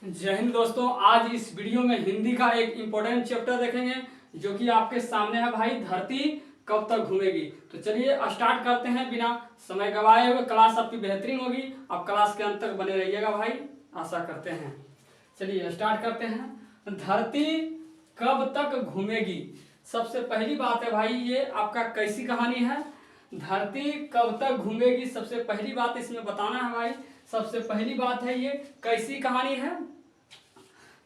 जय हिंद दोस्तों। आज इस वीडियो में हिंदी का एक इम्पोर्टेंट चैप्टर देखेंगे जो कि आपके सामने है भाई, धरती कब तक घूमेगी। तो चलिए स्टार्ट करते हैं बिना समय गवाए हुए। क्लास आपकी बेहतरीन होगी, आप क्लास के अंत तक बने रहिएगा भाई, आशा करते हैं। चलिए स्टार्ट करते हैं। धरती कब तक घूमेगी। सबसे पहली बात है भाई, ये आपका कैसी कहानी है, धरती कब तक घूमेगी। सबसे पहली बात इसमें बताना है भाई, सबसे पहली बात है ये कैसी कहानी है।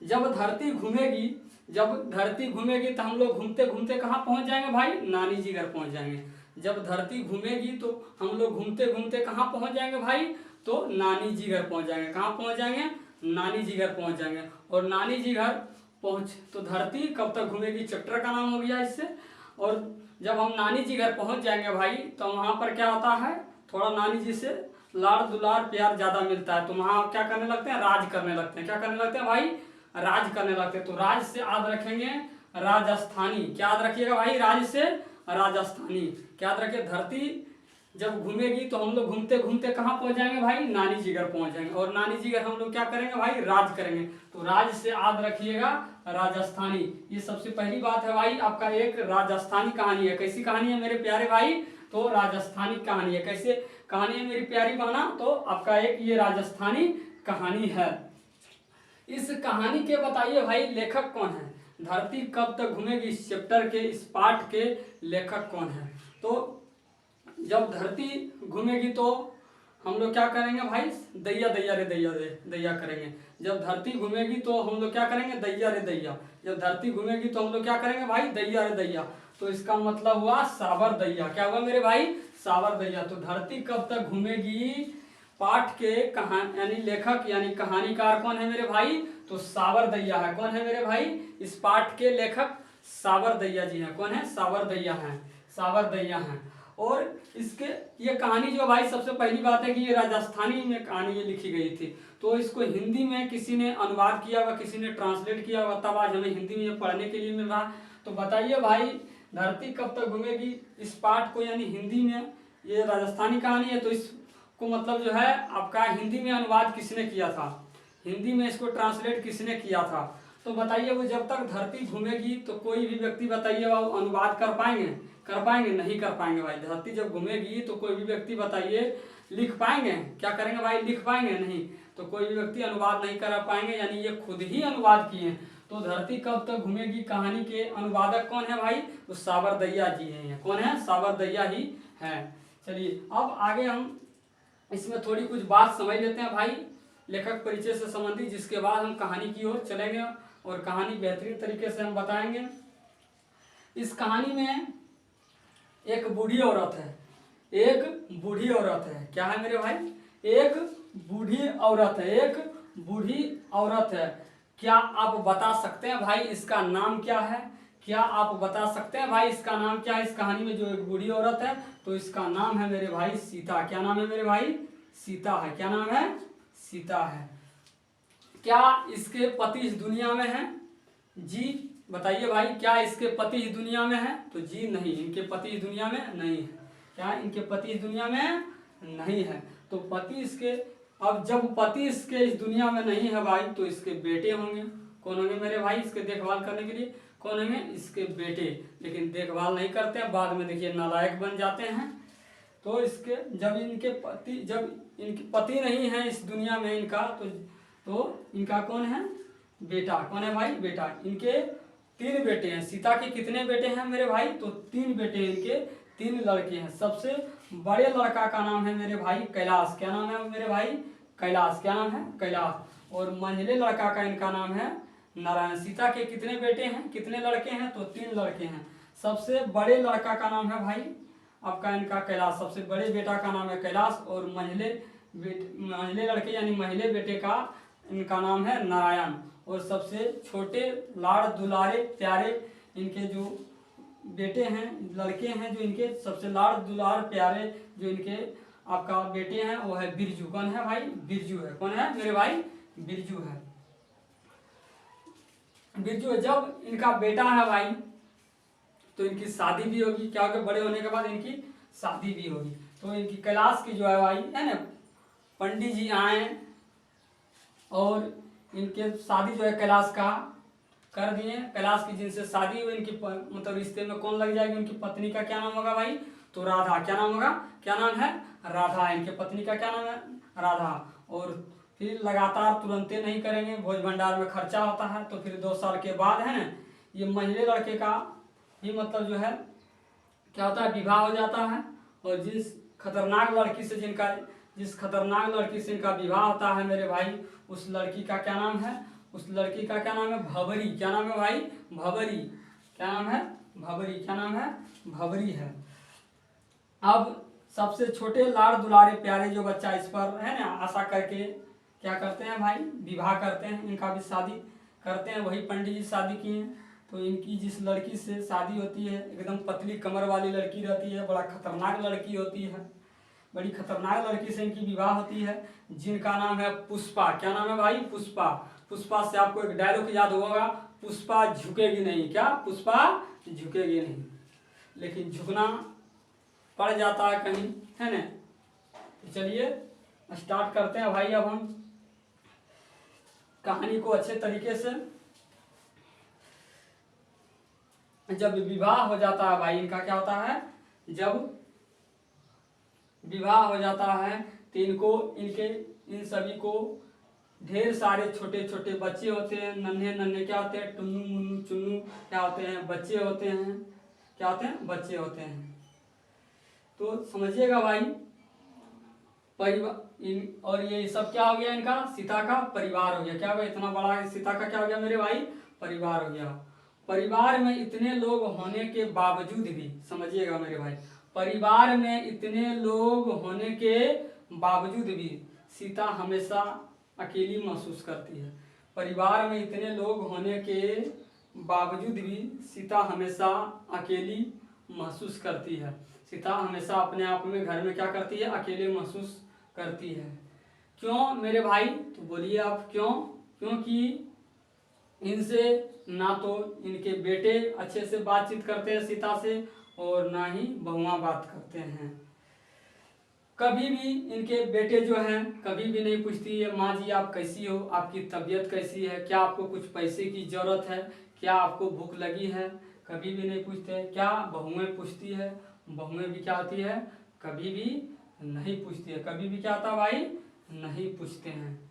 जब धरती घूमेगी, जब धरती घूमेगी तो हम लोग घूमते घूमते कहाँ पहुंच जाएंगे भाई, नानी जी घर पहुंच जाएंगे। जब धरती घूमेगी तो हम लोग घूमते घूमते कहाँ पहुंच जाएंगे भाई, तो नानी जी घर पहुंच जाएंगे। कहाँ पहुंच जाएंगे, नानी जी घर पहुंच जाएंगे। और नानी जी घर पहुंच तो धरती कब तक घूमेगी चैप्टर का नाम हो गया इससे। और जब हम नानी जी घर पहुंच जाएंगे भाई, तो वहाँ पर क्या होता है, थोड़ा नानी जी से लाड़ दुलार प्यार ज्यादा मिलता है, तो वहाँ क्या करने लगते हैं, राज करने लगते हैं। क्या करने लगते हैं भाई, राज करने लगते हैं। तो राज से याद रखेंगे राजस्थानी। क्या याद रखिएगा भाई, राज से राजस्थानी। क्या याद रखिए, धरती जब घूमेगी तो हम लोग घूमते घूमते कहाँ पहुंच जाएंगे भाई, नानी जी घर पहुंच जाएंगे। और नानी जी घर हम लोग क्या करेंगे भाई, राज करेंगे। तो राज से याद रखिएगा राजस्थानी। ये सबसे पहली बात है भाई, आपका एक राजस्थानी कहानी है। कैसी कहानी है मेरे प्यारे भाई, तो राजस्थानी कहानी है। कैसे कहानी है मेरी प्यारी बहना, तो आपका एक ये राजस्थानी कहानी है। इस कहानी के बताइए भाई लेखक कौन है, धरती कब तक घूमेगी इस चैप्टर के, इस पाठ के लेखक कौन है। तो जब धरती घूमेगी तो हम लोग क्या करेंगे भाई, दैया दैया रे दैया रे दैया करेंगे। जब धरती घूमेगी तो हम लोग क्या करेंगे, दैया रे दैया। जब धरती घूमेगी तो हम लोग क्या करेंगे भाई, दैया रे दैया। तो इसका मतलब हुआ सावर दैया। क्या हुआ मेरे भाई, सावर दैया। तो धरती कब तक घूमेगी पाठ के कहानी यानी लेखक यानी कहानीकार कौन है मेरे भाई, तो सावर दैया है। कौन है मेरे भाई, इस पाठ के लेखक सावर दैया जी हैं। कौन है, सावर दैया हैं, सावर दैया हैं। और इसके ये कहानी जो भाई, सबसे पहली बात है कि ये राजस्थानी में कहानी ये लिखी गई थी। तो इसको हिंदी में किसी ने अनुवाद किया हुआ, किसी ने ट्रांसलेट किया हुआ, तब आज हमें हिंदी में ये पढ़ने के लिए मिल रहा। तो बताइए भाई, धरती कब तक घूमेगी इस पाठ को यानी हिंदी में, ये राजस्थानी कहानी है। तो इसको मतलब जो है आपका हिंदी में अनुवाद किसने किया था, हिंदी में इसको ट्रांसलेट किसने किया था। तो बताइए वो जब तक धरती घूमेगी तो कोई भी व्यक्ति बताइए वो अनुवाद कर पाएंगे, कर पाएंगे, नहीं कर पाएंगे भाई। धरती जब घूमेगी तो कोई भी व्यक्ति बताइए लिख पाएंगे, क्या करेंगे भाई, लिख पाएंगे नहीं। तो कोई भी व्यक्ति अनुवाद नहीं कर पाएंगे, यानी ये खुद ही अनुवाद किए। तो धरती कब तक घूमेगी कहानी के अनुवादक कौन है भाई, तो सावर दैया जी हैं। कौन है, सावर दैया ही है। चलिए अब आगे हम इसमें थोड़ी कुछ बात समझ लेते हैं भाई, लेखक परिचय से संबंधित, जिसके बाद हम कहानी की ओर चलेंगे और कहानी बेहतरीन तरीके से हम बताएंगे। इस कहानी में एक बूढ़ी औरत है, एक बूढ़ी औरत है। क्या है मेरे भाई, एक बूढ़ी औरत है, एक बूढ़ी औरत है। क्या आप बता सकते हैं भाई इसका नाम क्या है, क्या आप बता सकते हैं भाई इसका नाम क्या है। इस कहानी में जो एक बूढ़ी औरत है तो इसका नाम है मेरे भाई सीता। क्या नाम है मेरे भाई, सीता है। क्या नाम है, सीता है। क्या इसके पति इस दुनिया में हैं, जी बताइए भाई, क्या इसके पति इस दुनिया में है, तो जी नहीं, इनके पति इस दुनिया में नहीं है। क्या इनके पति इस दुनिया में नहीं है। तो पति इसके, अब जब पति इसके इस दुनिया में नहीं है भाई, तो इसके बेटे होंगे। कौन होंगे मेरे भाई, इसके देखभाल करने के लिए कौन होंगे, इसके बेटे। लेकिन देखभाल नहीं करते हैं, बाद में देखिए नालायक बन जाते हैं। तो इसके जब इनके पति नहीं है इस दुनिया में इनका, तो इनका कौन है, बेटा। कौन है भाई, बेटा। इनके 3 बेटे हैं। सीता के कितने बेटे हैं मेरे भाई, तो 3 बेटे हैं इनके, 3 लड़के हैं। सबसे बड़े लड़का का नाम है मेरे भाई कैलाश। क्या नाम है मेरे भाई, कैलाश। क्या नाम है, कैलाश। और मंझले लड़का का इनका नाम है नारायण। सीता के कितने बेटे हैं, कितने लड़के हैं, तो 3 लड़के हैं। सबसे बड़े लड़का का नाम है भाई आपका इनका कैलाश, सबसे बड़े बेटा का नाम है कैलाश। और मंझले लड़के यानी महिले बेटे का इनका नाम है नारायण। और सबसे छोटे लाड़ दुलारे प्यारे इनके जो बेटे हैं, लड़के हैं, जो इनके सबसे लाड़ दुलार प्यारे जो इनके आपका बेटे हैं वो है बिरजू। कौन है भाई, बिरजू है। कौन है मेरे भाई, बिरजू है। बिरजू जब इनका बेटा है भाई तो इनकी शादी भी होगी। क्या होगा, बड़े होने के बाद इनकी शादी भी होगी। तो इनकी कैलाश की जो है भाई है ना, पंडित जी आए और इनके शादी जो है कैलाश का कर दिए। कैलाश की जिनसे शादी हुई इनकी मतलब रिश्ते में कौन लग जाएगी, उनकी पत्नी का क्या नाम होगा भाई, तो राधा। क्या नाम होगा, क्या नाम है, राधा। इनके पत्नी का क्या नाम है, राधा। और फिर लगातार तुरंते नहीं करेंगे, भोज भंडार में खर्चा होता है। तो फिर 2 साल के बाद है ना, ये महिले लड़के का भी मतलब जो है क्या होता है, विवाह हो जाता है। और जिस खतरनाक लड़की से इनका विवाह होता है मेरे भाई, उस लड़की का क्या नाम है, उस लड़की का क्या नाम है, भंवरी। क्या नाम है भाई, भंवरी। क्या नाम है, भंवरी। क्या नाम है, भंवरी है। अब सबसे छोटे लाड़ दुलारे प्यारे जो बच्चा इस पर है ना आशा करके क्या करते हैं भाई, विवाह करते हैं। इनका भी शादी करते हैं, वही पंडित जी शादी किए हैं। तो इनकी जिस लड़की से शादी होती है एकदम पतली कमर वाली लड़की रहती है, बड़ा खतरनाक लड़की होती है, बड़ी खतरनाक लड़की से इनकी विवाह होती है, जिनका नाम है पुष्पा। क्या नाम है भाई, पुष्पा। पुष्पा से आपको एक डायलॉग याद होगा, पुष्पा झुकेगी नहीं। क्या, पुष्पा झुकेगी नहीं। लेकिन झुकना पड़ जाता है कहीं, है ना। तो चलिए स्टार्ट करते हैं भाई अब हम कहानी को अच्छे तरीके से। जब विवाह हो जाता है भाई इनका, क्या होता है, जब विवाह हो जाता है तो इन सभी को ढेर सारे छोटे छोटे बच्चे होते हैं, नन्हे नन्हे क्या होते हैं, टुन्नू मुन्नू चुन्नू क्या होते हैं, बच्चे होते हैं। क्या होते हैं, बच्चे होते हैं। तो समझिएगा भाई, और ये सब क्या हो गया, इनका सीता का परिवार हो गया। क्या हो गया, इतना बड़ा सीता का क्या हो गया मेरे भाई, परिवार हो गया। परिवार में इतने लोग होने के बावजूद भी, समझिएगा मेरे भाई, परिवार में इतने लोग होने के बावजूद भी सीता हमेशा अकेली महसूस करती है। परिवार में इतने लोग होने के बावजूद भी सीता हमेशा अकेली महसूस करती है। सीता हमेशा अपने आप में घर में क्या करती है, अकेले महसूस करती है। क्यों मेरे भाई, तो बोलिए आप क्यों। क्योंकि इनसे ना तो इनके बेटे अच्छे से बातचीत करते हैं सीता से, और ना ही बहुआं बात करते हैं। कभी भी इनके बेटे जो हैं कभी भी नहीं पूछती है, माँ जी आप कैसी हो, आपकी तबीयत कैसी है, क्या आपको कुछ पैसे की ज़रूरत है, क्या आपको भूख लगी है, कभी भी नहीं पूछते। क्या बहुएं पूछती है, बहुएं भी क्या होती है, कभी भी नहीं पूछती है। कभी भी क्या होता है भाई, नहीं पूछते हैं।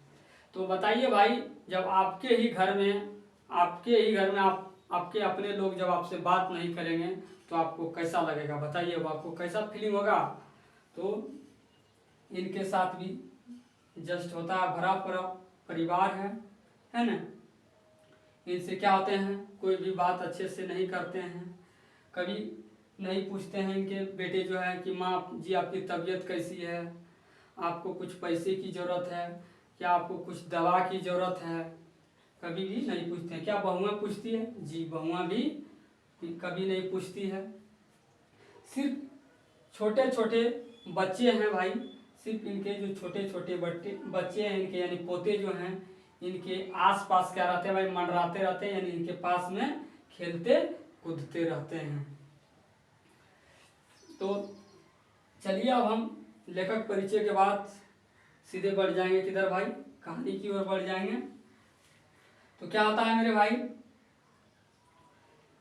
तो बताइए भाई, जब आपके ही घर में आपके अपने लोग जब आपसे बात नहीं करेंगे तो आपको कैसा लगेगा, बताइए। अब आपको कैसा फीलिंग होगा। तो इनके साथ भी जस्ट होता है, भरा पूरा परिवार है ना। इनसे क्या होते हैं, कोई भी बात अच्छे से नहीं करते हैं, कभी नहीं पूछते हैं इनके बेटे जो है कि माँ जी आपकी तबीयत कैसी है, आपको कुछ पैसे की ज़रूरत है, क्या आपको कुछ दवा की ज़रूरत है, कभी भी नहीं पूछते हैं। क्या बहुआं पूछती है, जी बहुआं भी कभी नहीं पूछती है। सिर्फ छोटे छोटे बच्चे हैं भाई, सिर्फ इनके जो छोटे छोटे बच्चे हैं इनके, यानी पोते जो हैं, इनके आसपास क्या रहते हैं भाई, मंडराते रहते हैं, यानी इनके पास में खेलते कूदते रहते हैं। तो चलिए अब हम लेखक परिचय के बाद सीधे बढ़ जाएंगे किधर भाई, कहानी की ओर बढ़ जाएंगे। तो क्या होता है मेरे भाई,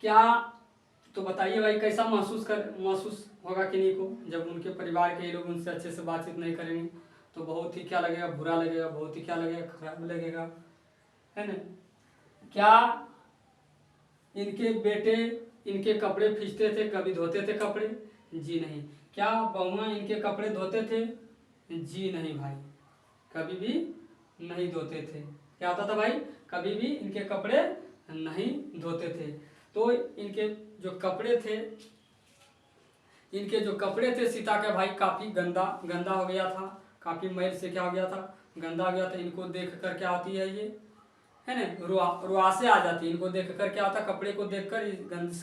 क्या तो बताइए भाई, कैसा महसूस होगा किन्हीं को जब उनके परिवार के लोग उनसे अच्छे से बातचीत नहीं करेंगे। तो बहुत ही क्या लगेगा, बुरा लगेगा, बहुत ही क्या लगेगा, खराब लगेगा, है ना। क्या इनके बेटे इनके कपड़े खींचते थे, कभी धोते थे कपड़े, जी नहीं। क्या बहुआं इनके कपड़े धोते थे, जी नहीं भाई, कभी भी नहीं धोते थे। क्या होता था भाई, कभी भी इनके कपड़े नहीं धोते थे। तो इनके जो कपड़े थे सीता के भाई काफ़ी गंदा हो गया था, काफ़ी मैल से क्या हो गया था, गंदा हो गया था। इनको देख कर क्या होती है ये, है ना, रुआसे आ जाती है। इनको देख कर क्या होता है, कपड़े को देखकर,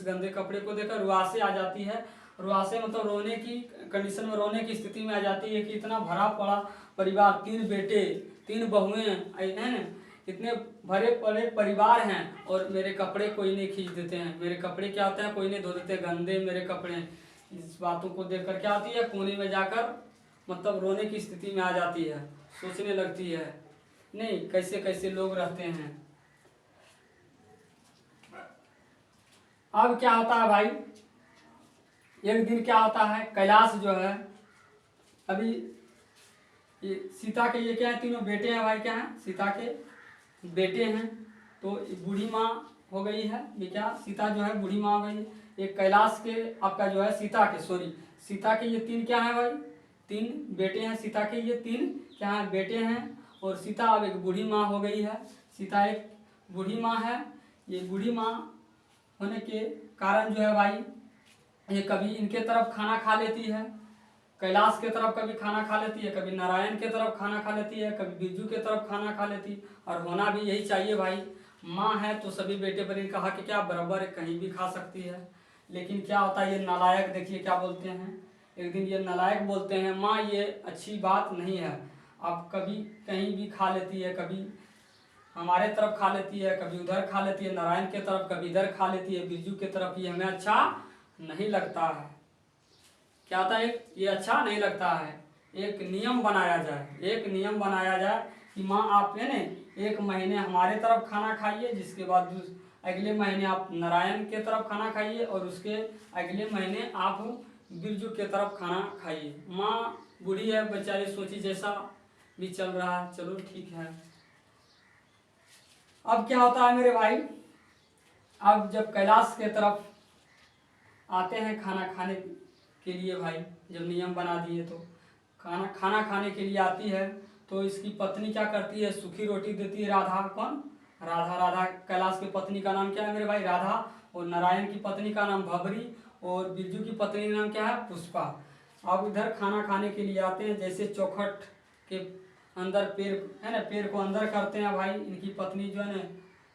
गंदे कपड़े को देखकर रुआसे आ जाती है। रुआसे मतलब रोने की कंडीशन में, रोने की स्थिति में आ जाती है कि इतना भरा पड़ा परिवार, 3 बेटे 3 बहुएं है ना, इतने भरे पड़े परिवार हैं और मेरे कपड़े कोई नहीं खींच देते हैं, मेरे कपड़े क्या होते हैं, कोई नहीं धो देते, गंदे मेरे कपड़े। इस बातों को देखकर क्या होती है, कोने में जाकर मतलब रोने की स्थिति में आ जाती है, सोचने लगती है नहीं कैसे कैसे लोग रहते हैं। अब क्या होता है भाई, एक दिन क्या होता है, कैलाश जो है अभी ये सीता के ये क्या है, तीनों बेटे हैं भाई, क्या हैं सीता के बेटे हैं। तो बूढ़ी माँ हो गई है, ये क्या सीता जो है बूढ़ी माँ हो गई है। एक कैलाश के आपका जो है सीता के ये तीन क्या है भाई, तीन बेटे हैं सीता के, ये तीन क्या है बेटे हैं। और सीता अब एक बूढ़ी माँ हो गई है, सीता एक बूढ़ी माँ है। ये बूढ़ी माँ होने के कारण जो है भाई, ये कभी इनके तरफ खाना खा लेती है, कैलाश के तरफ कभी खाना खा लेती है, कभी नारायण के तरफ खाना खा लेती है, कभी बिरजू के तरफ खाना खा लेती है। और होना भी यही चाहिए भाई, माँ है तो सभी बेटे पर इनका हक क्या बराबर कहीं भी खा सकती है। लेकिन क्या होता है, ये नालायक देखिए क्या बोलते हैं, एक दिन ये नालायक बोलते हैं, माँ ये अच्छी बात नहीं है, अब कभी कहीं भी खा लेती है, कभी हमारे तरफ खा लेती है, कभी उधर खा लेती है नारायण के तरफ, कभी इधर खा लेती है बिरजू के तरफ, ये हमें अच्छा नहीं लगता है। क्या होता है, ये अच्छा नहीं लगता है। एक नियम बनाया जाए, एक नियम बनाया जाए कि माँ आप है ना एक महीने हमारे तरफ खाना खाइए, जिसके बाद अगले महीने आप नारायण के तरफ खाना खाइए, और उसके अगले महीने आप बिरजू के तरफ खाना खाइए। माँ बूढ़ी है बेचारी, सोची जैसा भी चल रहा है, चलो ठीक है। अब क्या होता है मेरे भाई, अब जब कैलाश के तरफ आते हैं खाना खाने के लिए भाई, जब नियम बना दिए तो खाना खाने के लिए आती है, तो इसकी पत्नी क्या करती है, सूखी रोटी देती है। राधा कौन, राधा कैलाश की पत्नी का नाम क्या है मेरे भाई, राधा। और नारायण की पत्नी का नाम भबरी, और बिरजू की पत्नी का नाम क्या है, पुष्पा। अब इधर खाना खाने के लिए आते हैं, जैसे चौखट के अंदर पैर है ना, पैर को अंदर करते हैं भाई, इनकी पत्नी जो है ना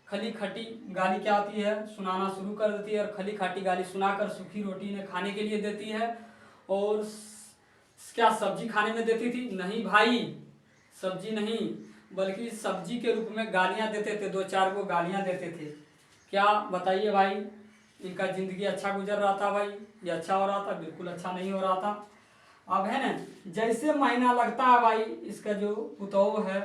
खली खटी गाली क्या आती है सुनाना शुरू कर देती है, और खली खटी गाली सुनाकर सूखी रोटी इन्हें खाने के लिए देती है। और क्या सब्जी खाने में देती थी, नहीं भाई सब्जी नहीं, बल्कि सब्जी के रूप में गालियां देते थे, 2-4 को गालियां देते थे। क्या बताइए भाई, इनका जिंदगी अच्छा गुजर रहा था भाई, ये अच्छा हो रहा था, बिल्कुल अच्छा नहीं हो रहा था। अब है ना, जैसे महीना लगता है भाई, इसका जो पुतोह है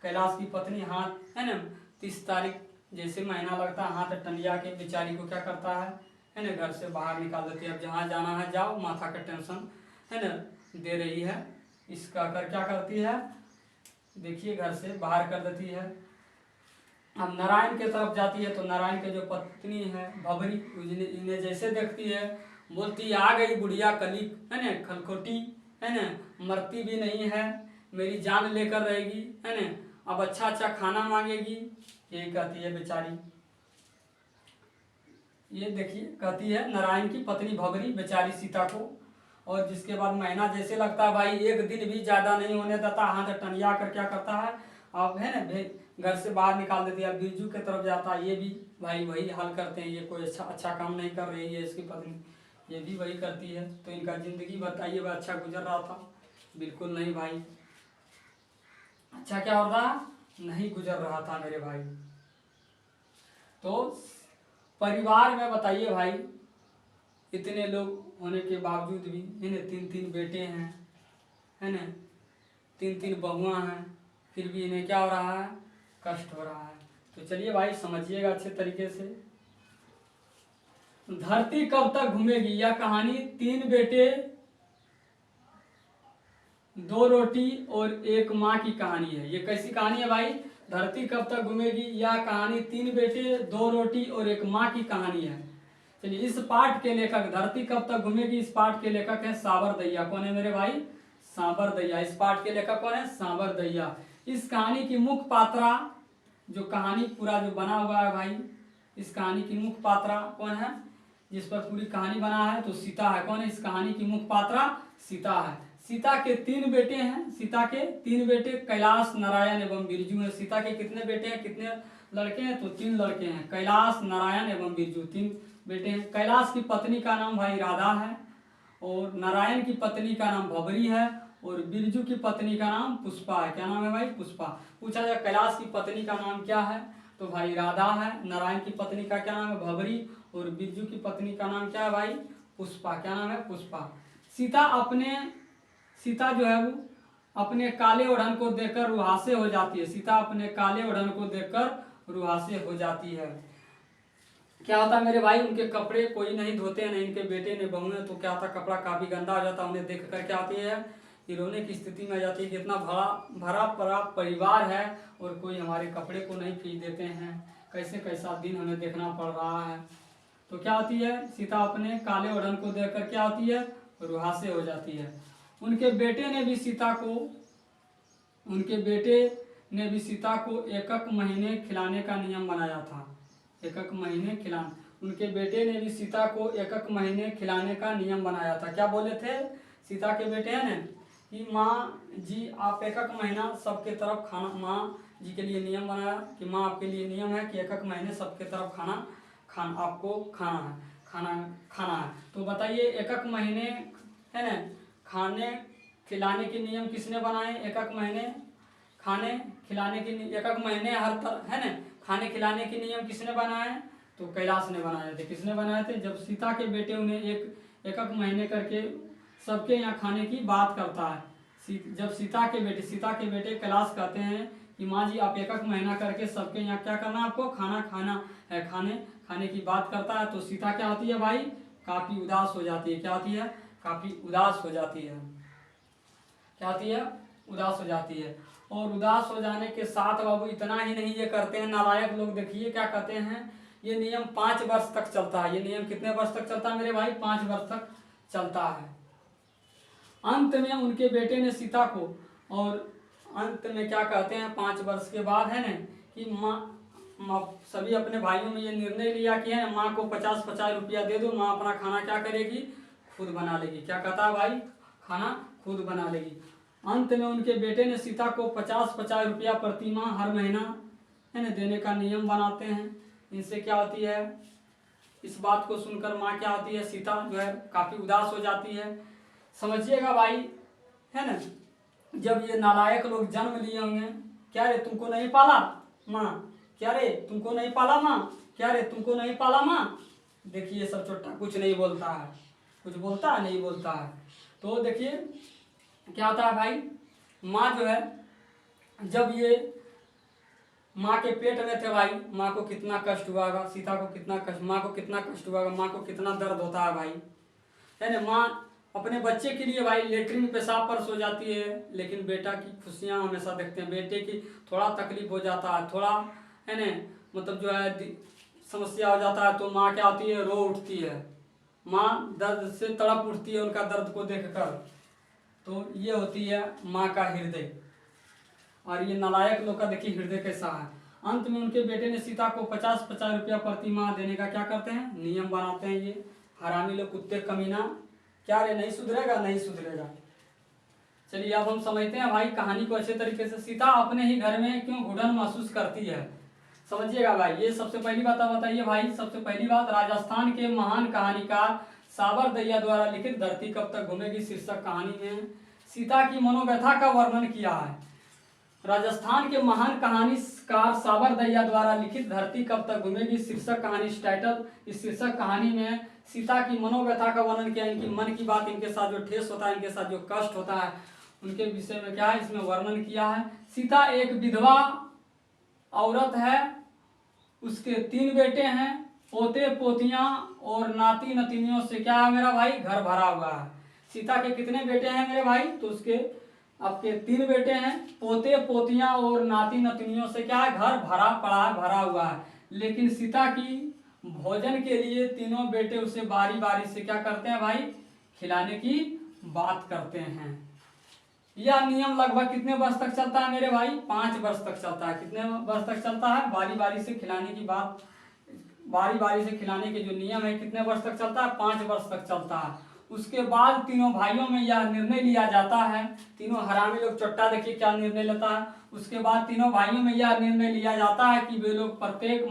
कैलाश की पत्नी, हाथ है ना 30 तारीख जैसे महीना लगता है, हाथ टंडिया के बेचारी को क्या करता है ना घर से बाहर निकाल देती है। अब जहाँ जाना है जाओ, माथा का टेंशन है ना दे रही है, इसका कर क्या करती है देखिए, घर से बाहर कर देती है। अब नारायण के तरफ जाती है, तो नारायण के जो पत्नी है भबरी, इन्हें जैसे देखती है बोलती आ गई बुढ़िया कली है ना खलखोटी है ना, मरती भी नहीं है, मेरी जान लेकर रहेगी है ना, अब अच्छा अच्छा खाना मांगेगी, यही कहती है बेचारी। ये देखिए कहती है नारायण की पत्नी भबरी बेचारी सीता को। और जिसके बाद महीना जैसे लगता है भाई, एक दिन भी ज़्यादा नहीं होने देता, हाथ टनिया कर क्या करता है अब है ना घर से बाहर निकाल देती है। बिरजू के तरफ जाता है, ये भी भाई वही हाल करते हैं, ये कोई अच्छा काम नहीं कर रही है इसकी पत्नी, ये भी वही करती है। तो इनका ज़िंदगी बताइए वह अच्छा गुजर रहा था, बिल्कुल नहीं भाई, अच्छा क्या हो रहा नहीं गुजर रहा था मेरे भाई। तो परिवार में बताइए भाई, इतने लोग होने के बावजूद भी इन्हें 3-3 बेटे हैं है ना, 3-3 बहुआं हैं, फिर भी इन्हें क्या हो रहा है, कष्ट हो रहा है। तो चलिए भाई समझिएगा अच्छे तरीके से। धरती कब तक घूमेगी, यह कहानी 3 बेटे 2 रोटी और 1 माँ की कहानी है। ये कैसी कहानी है भाई, धरती कब तक घूमेगी, यह कहानी 3 बेटे 2 रोटी और 1 माँ की कहानी है। चलिए, इस पाठ के लेखक, धरती कब तक घूमेगी, इस पाठ के लेखक है सांवर दैया। कौन है मेरे भाई, सांवर दैया। इस पाठ के लेखक कौन है, सांवर दैया। इस कहानी की मुख्य पात्रा, जो कहानी पूरा जो बना हुआ है भाई, इस कहानी की मुख्य पात्रा कौन है, जिस पर पूरी कहानी बना है, तो सीता है। कौन है इस कहानी की मुख्य पात्रा, सीता है। सीता के 3 बेटे हैं, सीता के 3 बेटे कैलाश नारायण एवं बिरजू हैं। सीता के कितने बेटे हैं, कितने लड़के हैं, तो 3 लड़के हैं, कैलाश नारायण एवं बिरजू 3 बेटे हैं। कैलाश की पत्नी का नाम भाई राधा है, और नारायण की पत्नी का नाम भबरी है, और बिरजू की पत्नी का नाम पुष्पा है। क्या नाम है भाई, पुष्पा। पूछा जाए कैलाश की पत्नी का नाम क्या है, तो भाई राधा है। नारायण की पत्नी का क्या नाम है, भबरी। और बिरजू की पत्नी का नाम क्या है भाई, पुष्पा। क्या नाम है, पुष्पा। सीता जो है वो अपने काले ओढ़न को देखकर रुहासे हो जाती है। सीता अपने काले ओढ़न को देखकर रुहासे हो जाती है। क्या होता है मेरे भाई, उनके कपड़े कोई नहीं धोते हैं, नहीं इनके बेटे ने बहू है, तो क्या होता है कपड़ा काफी गंदा हो जाता है। उन्हें देख कर क्या होती है कि रोने की स्थिति में आ जाती है कि इतना भरा पड़ा परिवार है और कोई हमारे कपड़े को नहीं खींच देते हैं, कैसे कैसा दिन हमें देखना पड़ रहा है। तो क्या होती है, सीता अपने काले ओढ़न को देखकर क्या होती है, रुहासे हो जाती है। उनके बेटे ने भी सीता को एक महीने खिलाने का नियम बनाया था। एक महीने खिलाना, उनके बेटे ने भी सीता को एक महीने खिलाने का नियम बनाया था। क्या बोले थे सीता के बेटे हैं ना कि माँ जी आप एक महीना सबके तरफ खाना, माँ जी के लिए नियम बनाया कि माँ आपके लिए नियम है कि एक महीने सबके तरफ खाना आपको खाना है। तो बताइए एक महीने है ना खाने खिलाने के नियम किसने बनाए? एक महीने खाने खिलाने के एक महीने हर तरह है ना खाने खिलाने के नियम किसने बनाए? तो कैलाश ने बनाए थे। किसने बनाए थे? जब सीता के बेटे उन्हें एक महीने करके सबके यहाँ खाने की बात करता है। जब सीता के बेटे कैलाश कहते हैं कि माँ जी आप एक महीना करके सबके यहाँ क्या करना, आपको खाना है, खाने की बात करता है। तो सीता क्या होती है भाई, काफी उदास हो जाती है। क्या होती है? काफी उदास हो जाती है। क्या होती है? उदास हो जाती है। और उदास हो जाने के साथ बाबू इतना ही नहीं ये करते हैं नालायक लोग, देखिए क्या कहते हैं, ये नियम 5 वर्ष तक चलता है। ये नियम कितने वर्ष तक चलता है मेरे भाई? 5 वर्ष तक चलता है। अंत में उनके बेटे ने सीता को, और अंत में क्या कहते हैं 5 वर्ष के बाद है ना कि माँ सभी अपने भाइयों में ये निर्णय लिया कि है माँ को 50-50 रुपया दे दो, माँ अपना खाना क्या करेगी, खुद बना लेगी। क्या कहता है भाई? खाना खुद बना लेगी। अंत में उनके बेटे ने सीता को 50-50 रुपया प्रति माह हर महीना है ना देने का नियम बनाते हैं। इनसे क्या होती है, इस बात को सुनकर माँ क्या होती है, सीता जो है काफी उदास हो जाती है। समझिएगा भाई है ना, जब ये नालायक लोग जन्म लिए होंगे, क्या रे तुमको नहीं पाला माँ, क्या रे तुमको नहीं पाला माँ, क्या रे तुमको नहीं पाला माँ। देखिए सब छोटा कुछ नहीं बोलता है, कुछ बोलता है नहीं बोलता है। तो देखिए क्या होता है भाई, माँ जो है जब ये माँ के पेट में थे भाई, माँ को कितना कष्ट हुआ होगा, सीता को कितना कष्ट, माँ को कितना कष्ट हुआ होगा, माँ को कितना दर्द होता है भाई, है ना। माँ अपने बच्चे के लिए भाई लेटरिन पेशाब पर सो जाती है, लेकिन बेटा की खुशियाँ हमेशा देखते हैं। बेटे की थोड़ा तकलीफ हो जाता है, थोड़ा है ना मतलब जो है समस्या हो जाता है, तो माँ क्या होती है, रो उठती है। माँ दर्द से तड़प उठती है उनका दर्द को देखकर। तो ये होती है माँ का हृदय। और ये नालायक लोग का देखिए हृदय कैसा है। अंत में उनके बेटे ने सीता को 50-50 रुपया प्रति माह देने का क्या करते हैं, नियम बनाते हैं। ये हरामी लोग, कुत्ते कमीना, क्या रे नहीं सुधरेगा, नहीं सुधरेगा। चलिए अब हम समझते हैं भाई कहानी को अच्छे तरीके से। सीता अपने ही घर में क्यों घुटन महसूस करती है, समझिएगा भाई। ये सबसे पहली बात बताइए भाई, सबसे पहली बात, राजस्थान के महान कहानीकार साबर दहिया द्वारा लिखित धरती कब तक घूमेगी शीर्षक कहानी में सीता की मनोव्यथा का वर्णन किया है। राजस्थान के महान कहानीकार साबर दहिया द्वारा लिखित धरती कब तक घूमेगी शीर्षक कहानी टाइटल, इस शीर्षक कहानी में सीता की मनोव्यथा का वर्णन किया। इनकी मन की बात, इनके साथ जो ठेस होता है, इनके साथ जो कष्ट होता है, उनके विषय में क्या है इसमें वर्णन किया है। सीता एक विधवा औरत है, उसके 3 बेटे हैं, पोते पोतियां और नाती नतीनियों से क्या है मेरा भाई, घर भरा हुआ है। सीता के कितने बेटे हैं मेरे भाई, तो उसके आपके 3 बेटे हैं, पोते पोतियां और नाती नतनियों से क्या है, घर भरा हुआ है। लेकिन सीता की भोजन के लिए तीनों बेटे उसे बारी बारी से क्या करते हैं भाई, खिलाने की बात करते हैं। यह नियम लगभग कितने वर्ष तक चलता है मेरे भाई, 5 वर्ष तक चलता है। कितने वर्ष तक चलता है, बारी बारी से खिलाने की बात, बारी बारी से खिलाने के जो नियम है कितने वर्ष तक चलता है, 5 वर्ष तक चलता है। उसके बाद तीनों भाइयों में यह निर्णय लिया जाता है, तीनों हरामी लोग, चट्टा देखिए क्या निर्णय लेता है। उसके बाद तीनों भाइयों में यह निर्णय लिया जाता है कि वे लोग प्रत्येक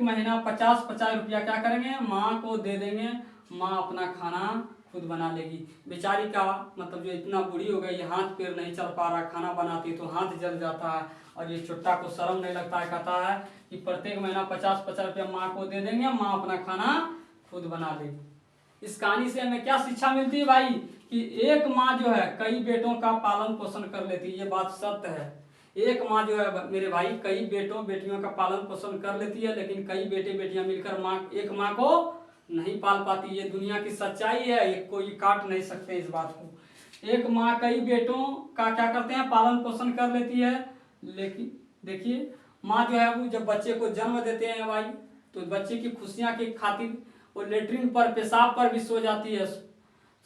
महीना 50-50 रुपया क्या करेंगे, माँ को दे देंगे। माँ अपना खाना खुद बना लेगी। बेचारी का मतलब जो इतना बूढ़ी हो गई, हाथ पैर नहीं चल पा रहा, खाना बनाती तो हाथ जल जाता है। और ये चुट्टा को शर्म नहीं लगता है, कहता है कि प्रत्येक महीना 50-50 रुपया माँ को दे देंगे, माँ अपना खाना खुद बना लेगी। इस कहानी से हमें क्या शिक्षा मिलती है भाई कि एक माँ जो है कई बेटों का पालन पोषण कर लेती है, ये बात सत्य है। एक माँ जो है मेरे भाई कई बेटों बेटियों का पालन पोषण कर लेती है, लेकिन कई बेटे बेटियां मिलकर एक माँ को नहीं पाल पाती। ये दुनिया की सच्चाई है, ये कोई काट नहीं सकते इस बात को। एक माँ कई बेटों का क्या करते हैं पालन पोषण कर लेती है, लेकिन देखिए माँ जो है वो जब बच्चे को जन्म देते हैं भाई तो बच्चे की खुशियाँ की खातिर वो लेटरिन पर पेशाब पर भी सो जाती है,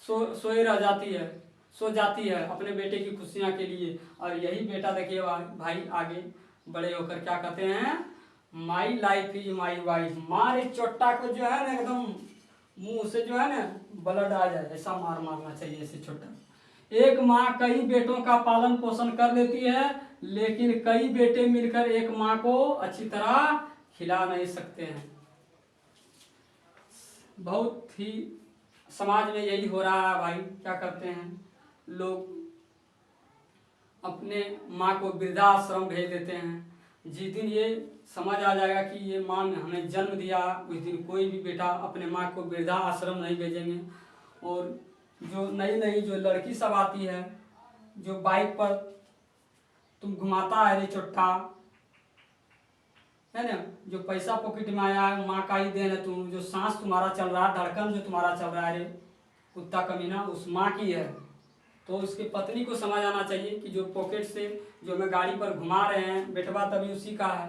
सोए रह जाती है, सो जाती है अपने बेटे की खुशियाँ के लिए। और यही बेटा देखिए भाई आगे बड़े होकर क्या कहते हैं, my life is my wife. मार इस चोट्टा को जो है ना एकदम मुंह से जो है ना ब्लड आ जाए, ऐसा मार मारना चाहिए इसे चोट्टा। एक माँ कई बेटों का पालन पोषण कर लेती है, लेकिन कई बेटे मिलकर एक माँ को अच्छी तरह खिला नहीं सकते हैं। बहुत ही समाज में यही हो रहा है भाई, क्या करते हैं लोग अपने माँ को वृद्धाश्रम भेज देते हैं। जिस दिन ये समझ आ जाएगा कि ये माँ ने हमें जन्म दिया, उस दिन कोई भी बेटा अपने माँ को वृद्धाश्रम नहीं भेजेंगे। और जो नई नई जो लड़की सब आती है, जो बाइक पर तुम घुमाता है रे चोट्टा, है ना, जो पैसा पॉकेट में आया है माँ का ही देन है, तुम जो सांस तुम्हारा चल रहा है, धड़कन जो तुम्हारा चल रहा है रे कुत्ता कमीना, उस माँ की है। तो उसकी पत्नी को समझ आना चाहिए कि जो पॉकेट से जो हमें गाड़ी पर घुमा रहे हैं बेटवा तभी उसी का है।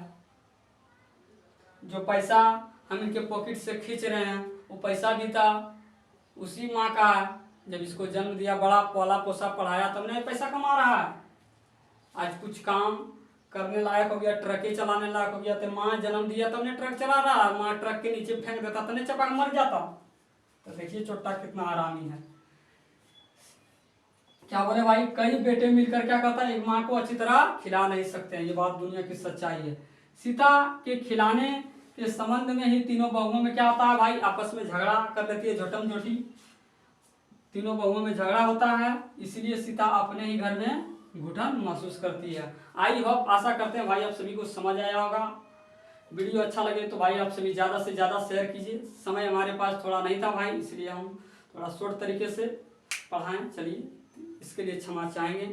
जो पैसा हम इनके पॉकेट से खींच रहे हैं वो पैसा भी था उसी माँ का है। जब इसको जन्म दिया, बड़ा पाला पोसा पढ़ाया, तब नहीं पैसा कमा रहा है। आज कुछ काम करने लायक हो गया, ट्रके चलाने लायक हो गया, तो माँ जन्म दिया तब ने ट्रक चला रहा है। माँ ट्रक के नीचे फेंक देता तो नहीं चपा मर जाता। तो देखिए चोट्टा कितना आरामी है। क्या बोले भाई, कई बेटे मिलकर क्या कहता है एक माँ को अच्छी तरह खिला नहीं सकते हैं, ये बात दुनिया की सच्चाई है। सीता के खिलाने के संबंध में ही तीनों बहुओं में क्या होता है भाई, आपस में झगड़ा कर लेती है, झोटम झोटी तीनों बहुओं में झगड़ा होता है, इसलिए सीता अपने ही घर में घुटन महसूस करती है। आई होप आशा करते हैं भाई आप सभी को समझ आया होगा। वीडियो अच्छा लगे तो भाई आप सभी ज़्यादा से ज़्यादा शेयर कीजिए। समय हमारे पास थोड़ा नहीं था भाई, इसलिए हम थोड़ा शॉर्ट तरीके से पढ़ाएं। चलिए इसके लिए क्षमा चाहेंगे।